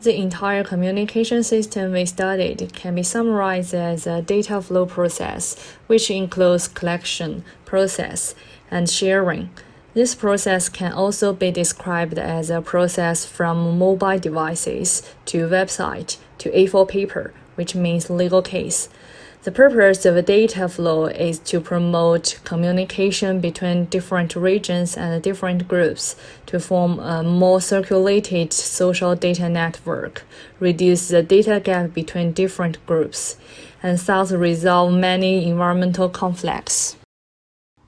The entire communication system we studied can be summarized as a data flow process, which includes collection, process, and sharing. This process can also be described as a process from mobile devices to website to A4 paper, which means legal case. The purpose of a data flow is to promote communication between different regions and different groups to form a more circulated social data network, reduce the data gap between different groups, and thus resolve many environmental conflicts.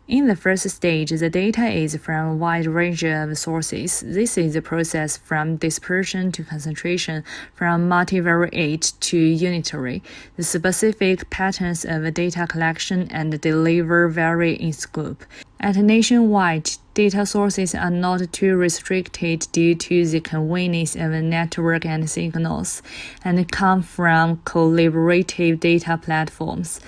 In the first stage, the data is from a wide range of sources. This is the process from dispersion to concentration, from multivariate to unitary. The specific patterns of data collection and delivery vary in scope. At nationwide, data sources are not too restricted due to the convenience of a network and signals, and come from collaborative data platforms,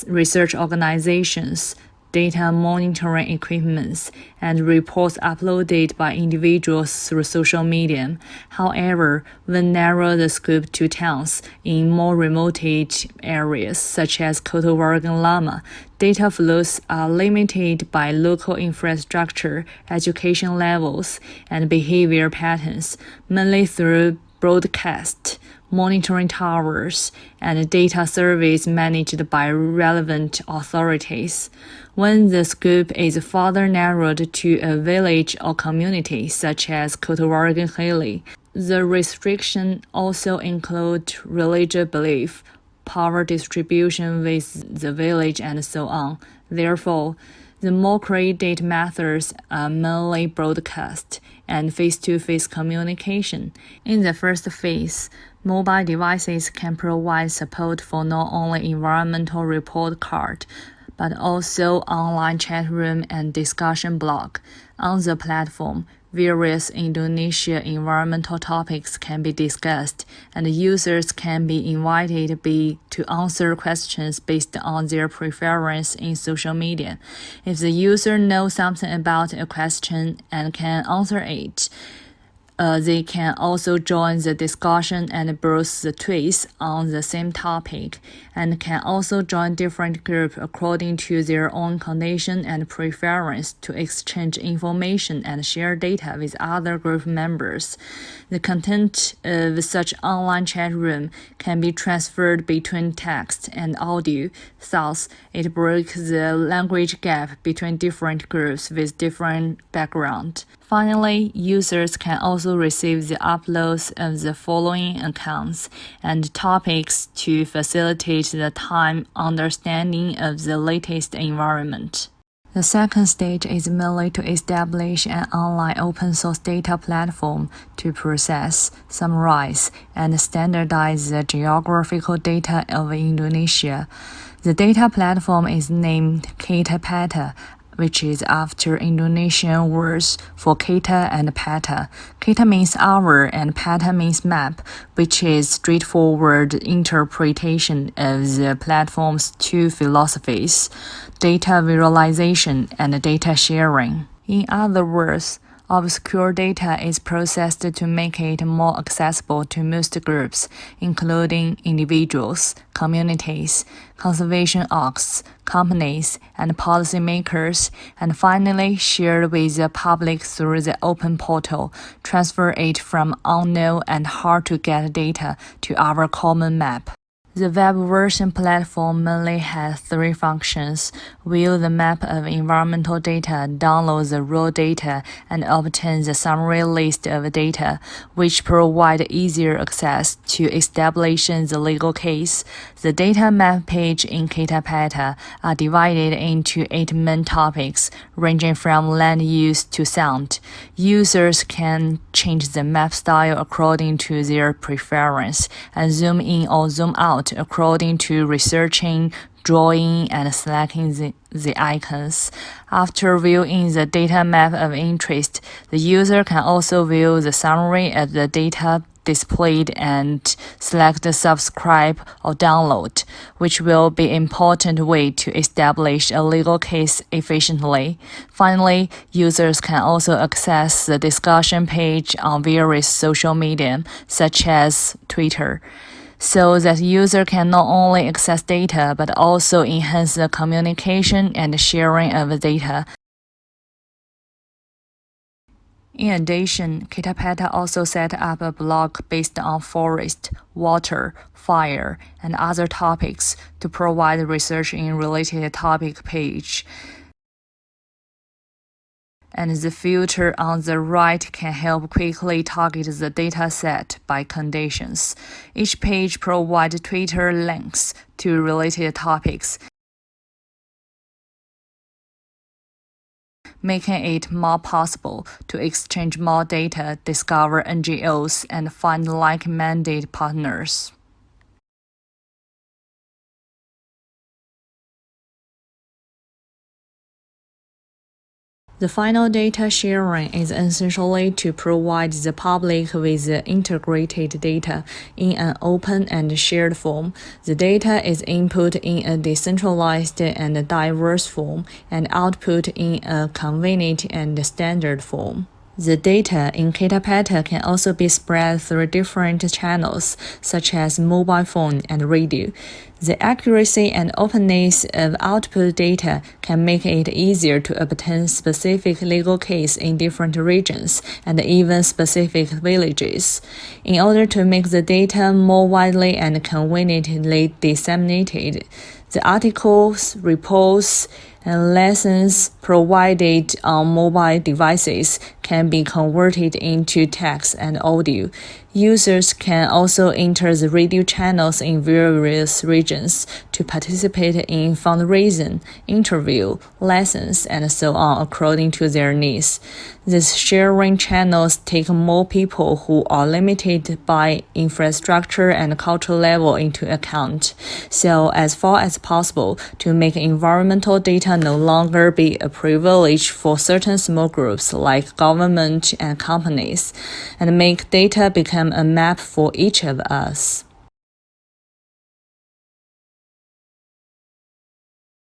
research organizations, data monitoring equipments, and reports uploaded by individuals through social media. However, when narrow the scope to towns in more remote areas, such as Coto Vargan Lama, data flows are limited by local infrastructure, education levels, and behavior patterns, mainly through broadcast, monitoring towers, and data surveys managed by relevant authorities. When the scope is further narrowed to a village or community, such as Coto Vargan Hilly, the restriction also include religious belief, power distribution with the village, and so on. Therefore, the more credited methods are mainly broadcast and face-to-face communication. In the first phase, mobile devices can provide support for not only environmental report card, but also online chat room and discussion blog. On the platform, various Indonesia environmental topics can be discussed, and users can be invited to answer questions based on their preference in social media. If the user knows something about a question and can answer it, they can also join the discussion and browse the tweets on the same topic, and can also join different groups according to their own condition and preference to exchange information and share data with other group members. The content of such online chat room can be transferred between text and audio, thus it breaks the language gap between different groups with different background. Finally, users can also receive the uploads of the following accounts and topics to facilitate the time understanding of the latest environment. The second stage is mainly to establish an online open source data platform to process, summarize, and standardize the geographical data of Indonesia. The data platform is named Kita Peta, which is after Indonesian words for Kita and Peta. Kita means hour and Peta means map, which is straightforward interpretation of the platform's two philosophies, data visualization and data sharing. In other words, obscure data is processed to make it more accessible to most groups, including individuals, communities, conservation orgs, companies, and policymakers, and finally shared with the public through the open portal, transfer it from unknown and hard-to-get data to our common map. The web version platform mainly has three functions: view the map of environmental data, download the raw data, and obtain the summary list of data, which provide easier access to establishing the legal case. The data map page in Kitapeta are divided into 8 main topics, ranging from land use to sound. Users can change the map style according to their preference, and zoom in or zoom out according to researching, drawing, and selecting the icons. After viewing the data map of interest, the user can also view the summary of the data displayed and select subscribe or download, which will be an important way to establish a legal case efficiently. Finally, users can also access the discussion page on various social media, such as Twitter, so that user can not only access data but also enhance the communication and sharing of data. In addition, Kitapeta also set up a blog based on forest, water, fire, and other topics to provide research in related topic page. And the filter on the right can help quickly target the dataset by conditions. Each page provides Twitter links to related topics, making it more possible to exchange more data, discover NGOs, and find like-minded partners. The final data sharing is essentially to provide the public with integrated data in an open and shared form. The data is input in a decentralized and diverse form and output in a convenient and standard form. The data in Kitapeta can also be spread through different channels, such as mobile phone and radio. The accuracy and openness of output data can make it easier to obtain specific legal case in different regions and even specific villages. In order to make the data more widely and conveniently disseminated, the articles, reports, and lessons provided on mobile devices can be converted into text and audio. Users can also enter the radio channels in various regions to participate in fundraising, interview, lessons, and so on according to their needs. These sharing channels take more people who are limited by infrastructure and cultural level into account, so as far as possible to make environmental data no longer be a privilege for certain small groups like government and companies, and make data become a map for each of us.